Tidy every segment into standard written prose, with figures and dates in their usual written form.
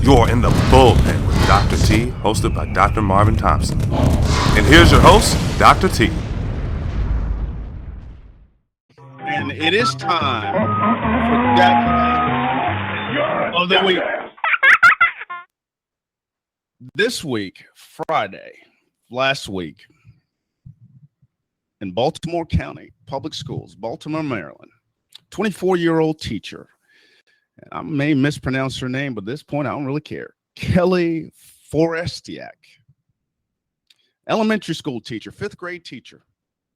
You're in the bullpen with Dr. T, hosted by Dr. Marvin Thompson. And here's your host, Dr. T. And it is time for Jackass of the week. This week, Friday, last week, in Baltimore County Public Schools, Baltimore, Maryland, 24-year-old teacher, and I may mispronounce her name, but at this point, I don't really care, Kelly Forestiak, elementary school teacher, fifth grade teacher.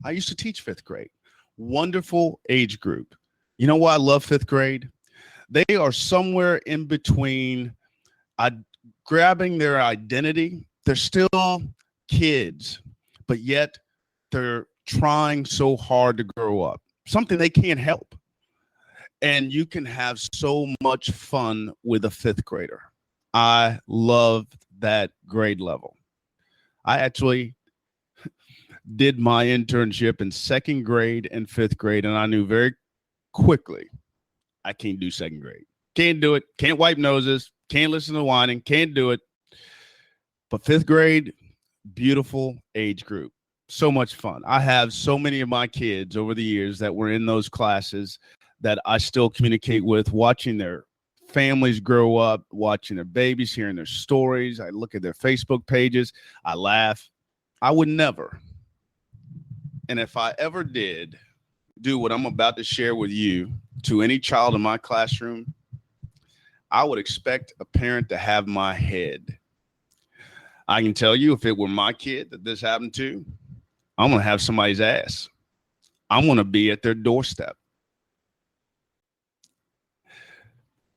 I used to teach fifth grade. Wonderful age group. You know why I love fifth grade? They are somewhere in between grabbing their identity. They're still kids, but yet they're trying so hard to grow up, something they can't help. And you can have so much fun with a fifth grader. I love that grade level. I actually did my internship in second grade and fifth grade, and I knew very quickly I can't do second grade. Can't do it. Can't wipe noses. Can't listen to whining. Can't do it. But fifth grade, beautiful age group. So much fun. I have so many of my kids over the years that were in those classes that I still communicate with, watching their families grow up, watching their babies, hearing their stories. I look at their Facebook pages. I laugh. I would never, and if I ever did, do what I'm about to share with you to any child in my classroom, I would expect a parent to have my head. I can tell you, if it were my kid that this happened to, I'm going to have somebody's ass. I'm going to be at their doorstep.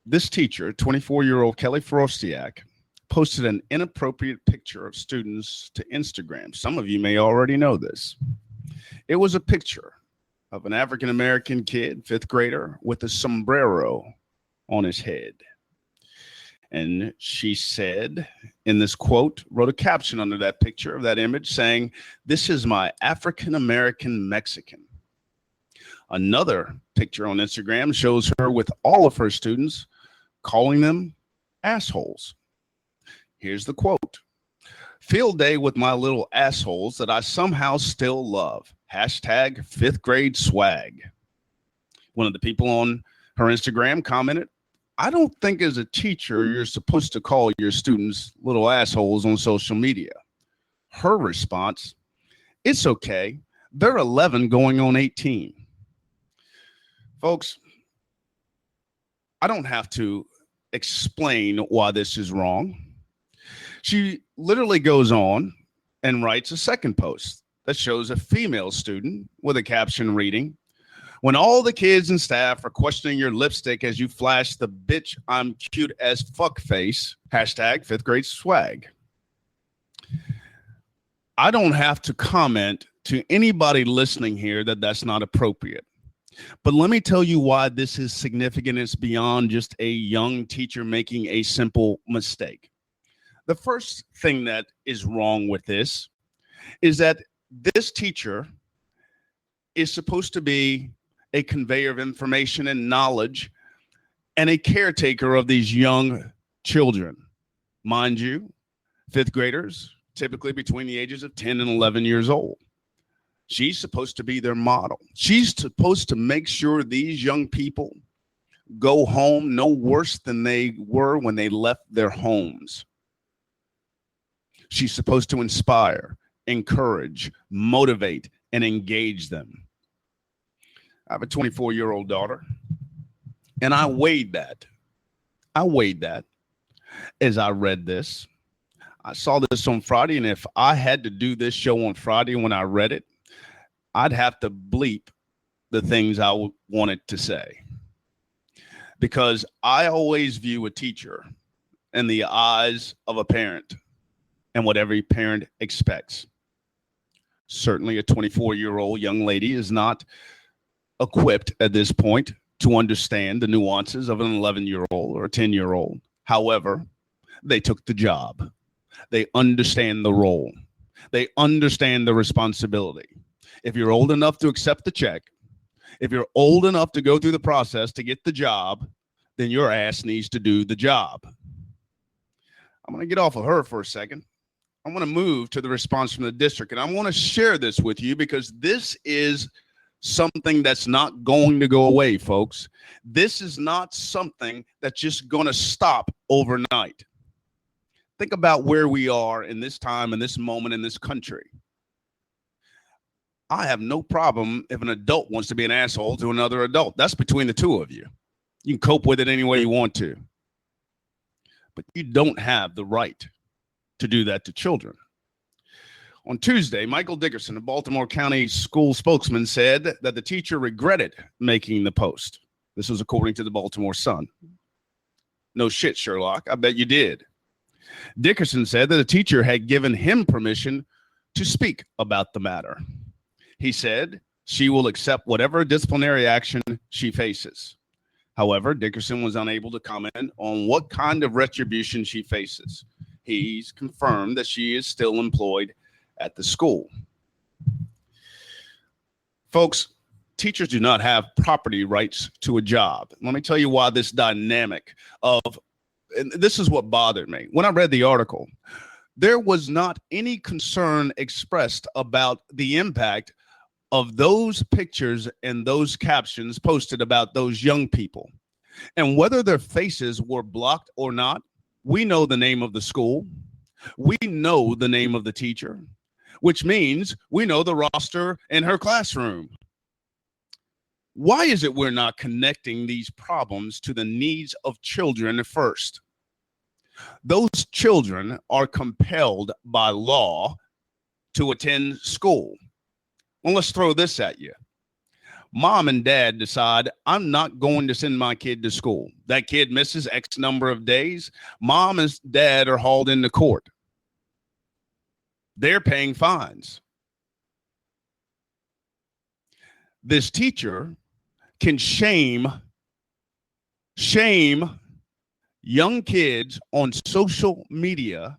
This teacher, 24-year-old Kelly Forestiak, posted an inappropriate picture of students to Instagram. Some of you may already know this. It was a picture of an African-American kid, fifth grader, with a sombrero on his head. And she said, in this quote, wrote a caption under that picture of that image saying, "This is my African-American Mexican." Another picture on Instagram shows her with all of her students calling them assholes. Here's the quote. "Field day with my little assholes that I somehow still love. Hashtag fifth grade swag." One of the people on her Instagram commented, "I don't think as a teacher you're supposed to call your students little assholes on social media." Her response, "It's okay. They're 11 going on 18. Folks, I don't have to explain why this is wrong. She literally goes on and writes a second post that shows a female student with a caption reading, "When all the kids and staff are questioning your lipstick as you flash the bitch I'm cute as fuck face, hashtag fifth grade swag." I don't have to comment to anybody listening here that that's not appropriate. But let me tell you why this is significant. It's beyond just a young teacher making a simple mistake. The first thing that is wrong with this is that this teacher is supposed to be a conveyor of information and knowledge and a caretaker of these young children. Mind you, fifth graders, typically between the ages of 10 and 11 years old. She's supposed to be their model. She's supposed to make sure these young people go home no worse than they were when they left their homes. She's supposed to inspire, encourage, motivate, and engage them. I have a 24-year-old daughter, and I weighed that. As I read this. I saw this on Friday, and if I had to do this show on Friday when I read it, I'd have to bleep the things I wanted to say. Because I always view a teacher in the eyes of a parent and what every parent expects. Certainly a 24-year-old young lady is not equipped at this point to understand the nuances of an 11-year-old or a 10-year-old. However, they took the job. They understand the role. They understand the responsibility. If you're old enough to accept the check, if you're old enough to go through the process to get the job, then your ass needs to do the job. I'm going to get off of her for a second. I want to move to the response from the district, and I want to share this with you because this is something that's not going to go away, folks. This is not something that's just going to stop overnight. Think about where we are in this time, in this moment, in this country. I have no problem if an adult wants to be an asshole to another adult. That's between the two of you. You can cope with it any way you want to. But you don't have the right to do that to children. On Tuesday, Michael Dickerson, a Baltimore County school spokesman, said that the teacher regretted making the post. This was according to the Baltimore Sun. No shit, Sherlock. I bet you did. Dickerson said that the teacher had given him permission to speak about the matter. He said she will accept whatever disciplinary action she faces. However, Dickerson was unable to comment on what kind of retribution she faces. He's confirmed that she is still employed at the school. Folks, teachers do not have property rights to a job. Let me tell you why this dynamic of, and this is what bothered me. When I read the article, there was not any concern expressed about the impact of those pictures and those captions posted about those young people. And whether their faces were blocked or not, we know the name of the school. We know the name of the teacher, which means we know the roster in her classroom. Why is it we're not connecting these problems to the needs of children first? Those children are compelled by law to attend school. Well, let's throw this at you. Mom and dad decide, I'm not going to send my kid to school. That kid misses X number of days. Mom and dad are hauled into court. They're paying fines. This teacher can shame young kids on social media,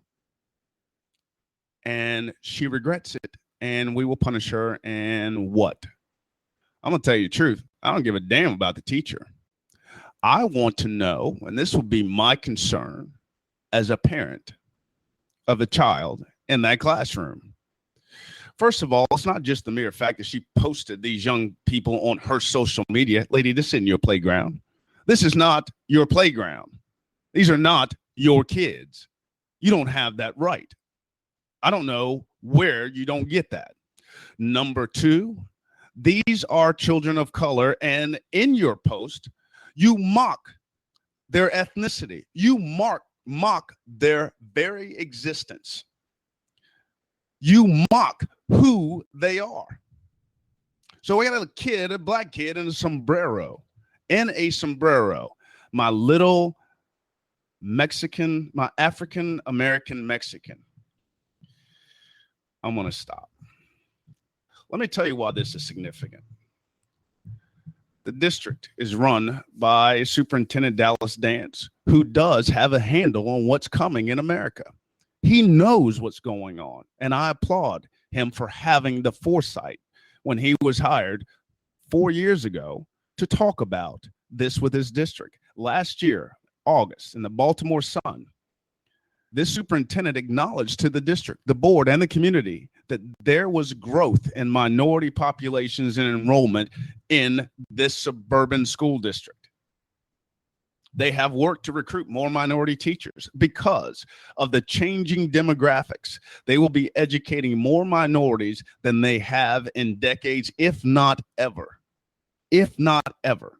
and she regrets it, and we will punish her. And what? I'm going to tell you the truth. I don't give a damn about the teacher. I want to know, and this will be my concern as a parent of a child in that classroom. First of all, it's not just the mere fact that she posted these young people on her social media. Lady, this isn't your playground. This is not your playground. These are not your kids. You don't have that right. I don't know where you don't get that. Number two, these are children of color, and in your post, you mock their ethnicity. You mock their very existence. You mock who they are. So we got a black kid in a sombrero. My little Mexican, my African-American Mexican. I'm going to stop. Let me tell you why this is significant. The district is run by Superintendent Dallas Dance, who does have a handle on what's coming in America. He knows what's going on, and I applaud him for having the foresight when he was hired 4 years ago to talk about this with his district. Last year, August, in the Baltimore Sun, this superintendent acknowledged to the district, the board, and the community that there was growth in minority populations and enrollment in this suburban school district. They have worked to recruit more minority teachers because of the changing demographics. They will be educating more minorities than they have in decades, if not ever. If not ever.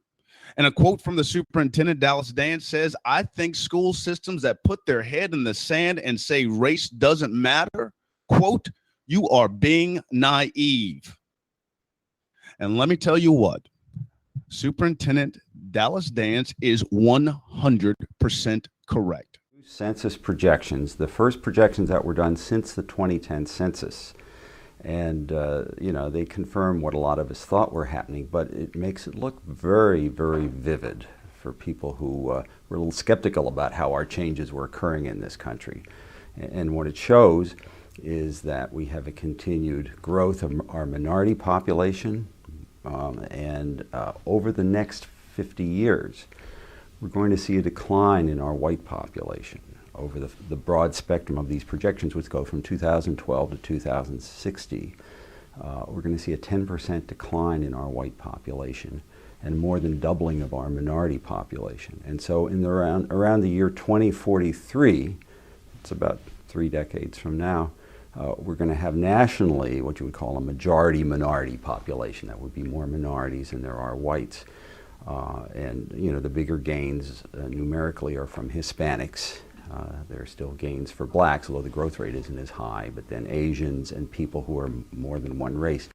And a quote from the superintendent, Dallas Dance, says, I think school systems that put their head in the sand and say race doesn't matter, quote, you are being naive. And let me tell you what, Superintendent Dallas Dance is 100% correct. Census projections, the first projections that were done since the 2010 census. And, they confirm what a lot of us thought were happening, but it makes it look very, very vivid for people who were a little skeptical about how our changes were occurring in this country. And what it shows is that we have a continued growth of our minority population, and over the next 50 years, we're going to see a decline in our white population. over the broad spectrum of these projections, which go from 2012 to 2060, we're going to see a 10% decline in our white population and more than doubling of our minority population. And so in around the year 2043, it's about 3 decades from now, we're going to have nationally what you would call a majority-minority population. That would be more minorities than there are whites. And you know, the bigger gains numerically are from Hispanics. There are still gains for blacks, although the growth rate isn't as high, but then Asians and people who are more than one race.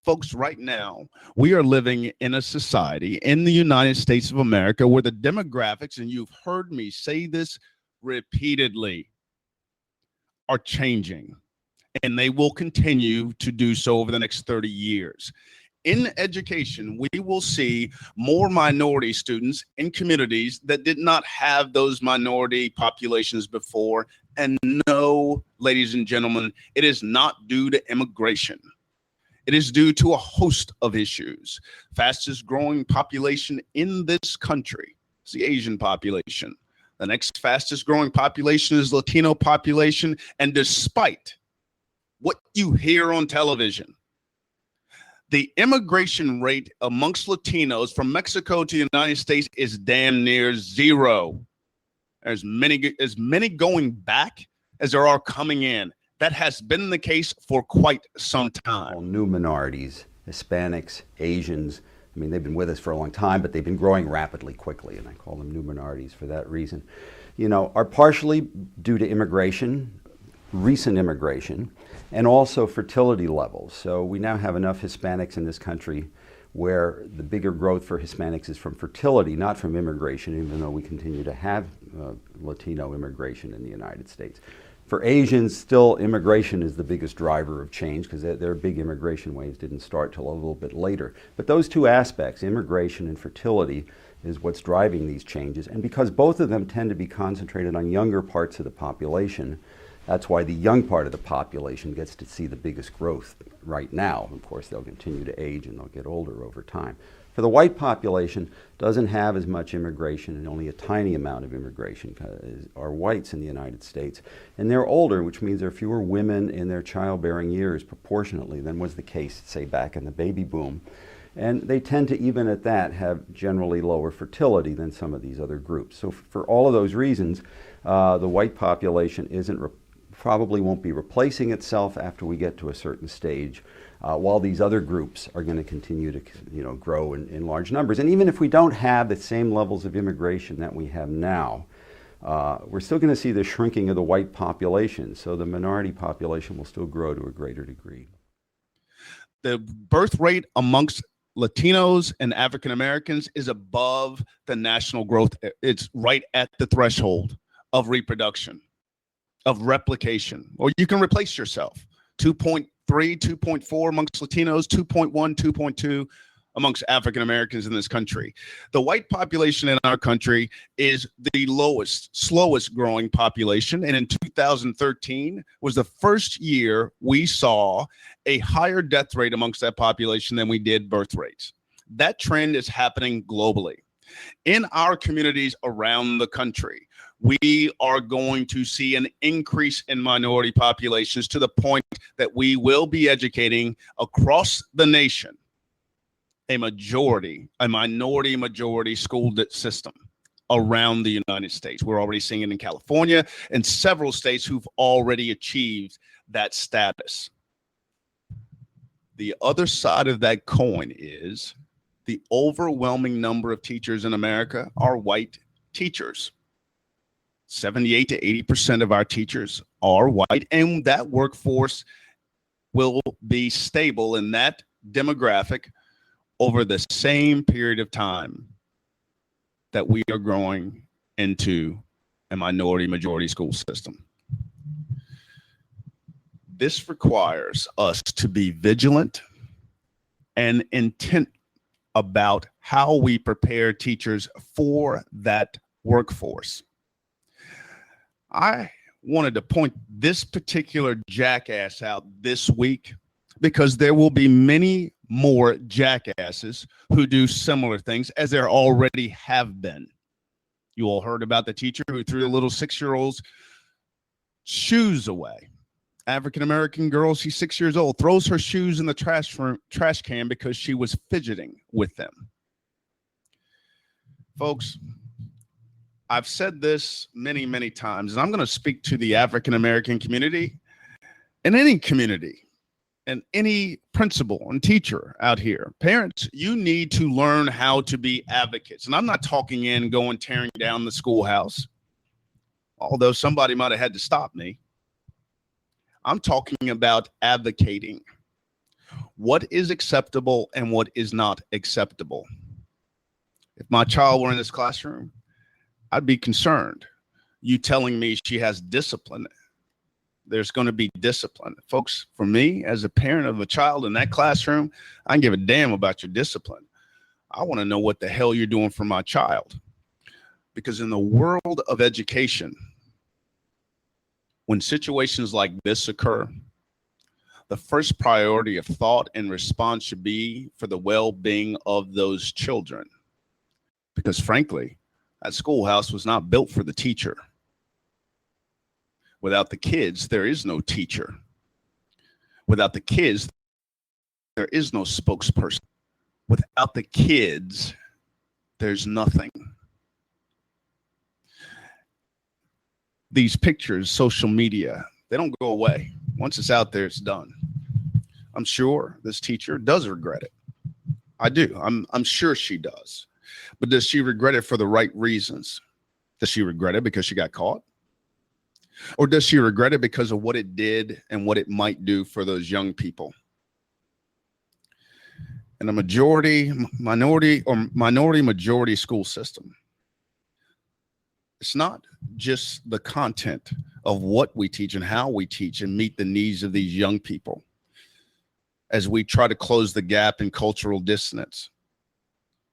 Folks, right now, we are living in a society in the United States of America where the demographics, and you've heard me say this repeatedly, are changing, and they will continue to do so over the next 30 years. In education, we will see more minority students in communities that did not have those minority populations before. And no, ladies and gentlemen, it is not due to immigration. It is due to a host of issues. Fastest growing population in this country is the Asian population. The next fastest growing population is Latino population. And despite what you hear on television, the immigration rate amongst Latinos from Mexico to the United States is damn near zero. There's many going back as there are coming in. That has been the case for quite some time. All new minorities, Hispanics, Asians, I mean, they've been with us for a long time, but they've been growing rapidly quickly, and I call them new minorities for that reason. You know, are partially due to immigration, recent immigration, and also fertility levels. So we now have enough Hispanics in this country where the bigger growth for Hispanics is from fertility, not from immigration, even though we continue to have Latino immigration in the United States. For Asians, still immigration is the biggest driver of change because their big immigration waves didn't start till a little bit later. But those two aspects, immigration and fertility, is what's driving these changes. And because both of them tend to be concentrated on younger parts of the population, that's why the young part of the population gets to see the biggest growth right now. Of course, they'll continue to age and they'll get older over time. For the white population, doesn't have as much immigration, and only a tiny amount of immigration are whites in the United States. And they're older, which means there are fewer women in their childbearing years proportionately than was the case, say, back in the baby boom. And they tend to, even at that, have generally lower fertility than some of these other groups. So for all of those reasons, the white population probably won't be replacing itself after we get to a certain stage, while these other groups are going to continue to grow in large numbers. And even if we don't have the same levels of immigration that we have now, we're still going to see the shrinking of the white population. So the minority population will still grow to a greater degree. The birth rate amongst Latinos and African Americans is above the national growth. It's right at the threshold of reproduction, of replication, or you can replace yourself. 2.3, 2.4 amongst Latinos, 2.1, 2.2 amongst African Americans in this country. The white population in our country is the slowest growing population. And in 2013 was the first year we saw a higher death rate amongst that population than we did birth rates. That trend is happening globally. In our communities around the country, we are going to see an increase in minority populations to the point that we will be educating across the nation a minority majority school system around the United States. We're already seeing it in California and several states who've already achieved that status. The other side of that coin is the overwhelming number of teachers in America are white teachers. 78 to 80% of our teachers are white, and that workforce will be stable in that demographic over the same period of time that we are growing into a minority majority school system. This requires us to be vigilant and intent about how we prepare teachers for that workforce. I wanted to point this particular jackass out this week because there will be many more jackasses who do similar things, as there already have been. You all heard about the teacher who threw the little 6-year-old's shoes away. African-American girl, she's 6 years old, throws her shoes in the trash can because she was fidgeting with them. Folks, I've said this many, many times, and I'm going to speak to the African-American community and any community and any principal and teacher out here. Parents, you need to learn how to be advocates. And I'm not talking in going tearing down the schoolhouse, although somebody might have had to stop me. I'm talking about advocating. What is acceptable and what is not acceptable? If my child were in this classroom, I'd be concerned. You telling me she has discipline. There's going to be discipline. Folks, for me, as a parent of a child in that classroom, I don't give a damn about your discipline. I want to know what the hell you're doing for my child. Because in the world of education, when situations like this occur, the first priority of thought and response should be for the well-being of those children. Because frankly, that schoolhouse was not built for the teacher. Without the kids, there is no teacher. Without the kids, there is no spokesperson. Without the kids, there's nothing. These pictures, social media, they don't go away. Once it's out there, it's done. I'm sure this teacher does regret it. I do. I'm sure she does. But does she regret it for the right reasons? Does she regret it because she got caught? Or does she regret it because of what it did and what it might do for those young people? In a minority school system, it's not just the content of what we teach and how we teach and meet the needs of these young people as we try to close the gap in cultural dissonance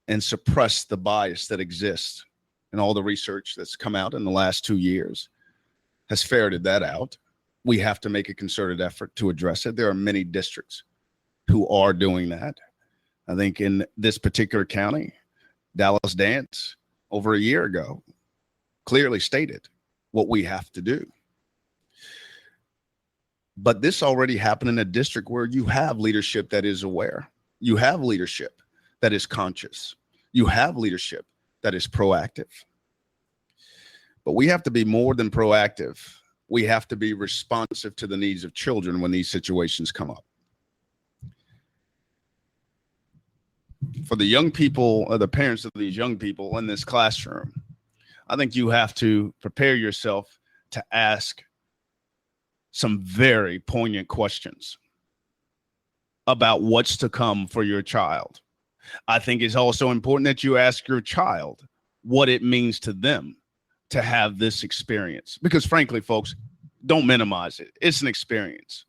and suppress the bias that exists. And all the research that's come out in the last 2 years has ferreted that out. We have to make a concerted effort to address it. There are many districts who are doing that. I think in this particular county, Dallas Dance, over a year ago, clearly stated what we have to do. But this already happened in a district where you have leadership that is aware. You have leadership that is conscious. You have leadership that is proactive. But we have to be more than proactive. We have to be responsive to the needs of children when these situations come up. For the young people, or the parents of these young people in this classroom, I think you have to prepare yourself to ask some very poignant questions about what's to come for your child. I think it's also important that you ask your child what it means to them to have this experience. Because frankly, folks, don't minimize it. It's an experience.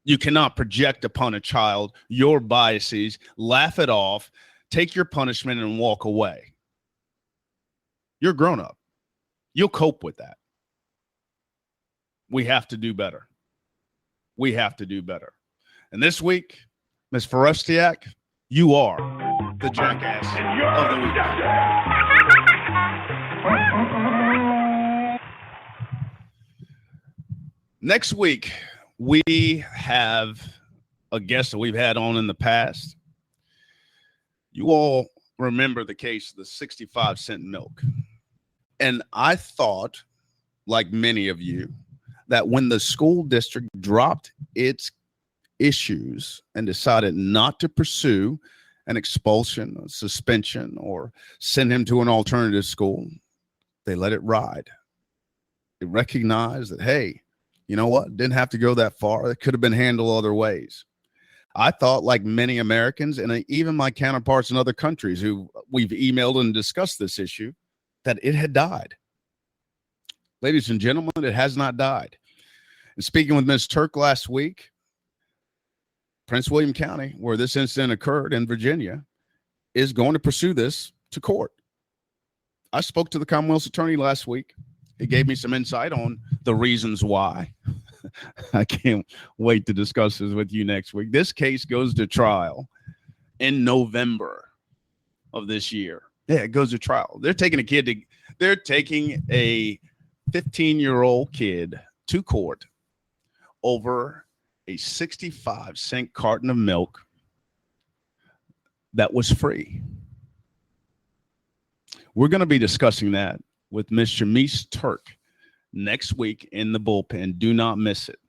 You cannot project upon a child your biases, laugh it off, take your punishment, and walk away. You're grown up. You'll cope with that. We have to do better. We have to do better. And this week, Ms. Forestiak, you are the jackass of the week. Next week, we have a guest that we've had on in the past. You all remember the case of the 65-cent milk. And I thought, like many of you, that when the school district dropped its issues and decided not to pursue an expulsion, a suspension, or send him to an alternative school, they let it ride. They recognized that, hey, you know what? Didn't have to go that far. It could have been handled other ways. I thought, like many Americans and even my counterparts in other countries who we've emailed and discussed this issue, that it had died. Ladies and gentlemen, it has not died. And speaking with Ms. Turk last week, Prince William County, where this incident occurred in Virginia, is going to pursue this to court. I spoke to the Commonwealth's attorney last week. He gave me some insight on the reasons why. I can't wait to discuss this with you next week. This case goes to trial in November of this year. Yeah, it goes to trial. They're taking a 15-year-old kid to court over a 65-cent carton of milk that was free. We're going to be discussing that with Ms. Shamise Turk next week in the bullpen. Do not miss it.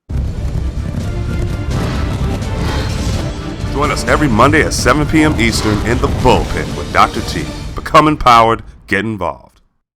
Join us every Monday at 7 p.m. Eastern in the Bullpen with Dr. T. Become empowered, get involved.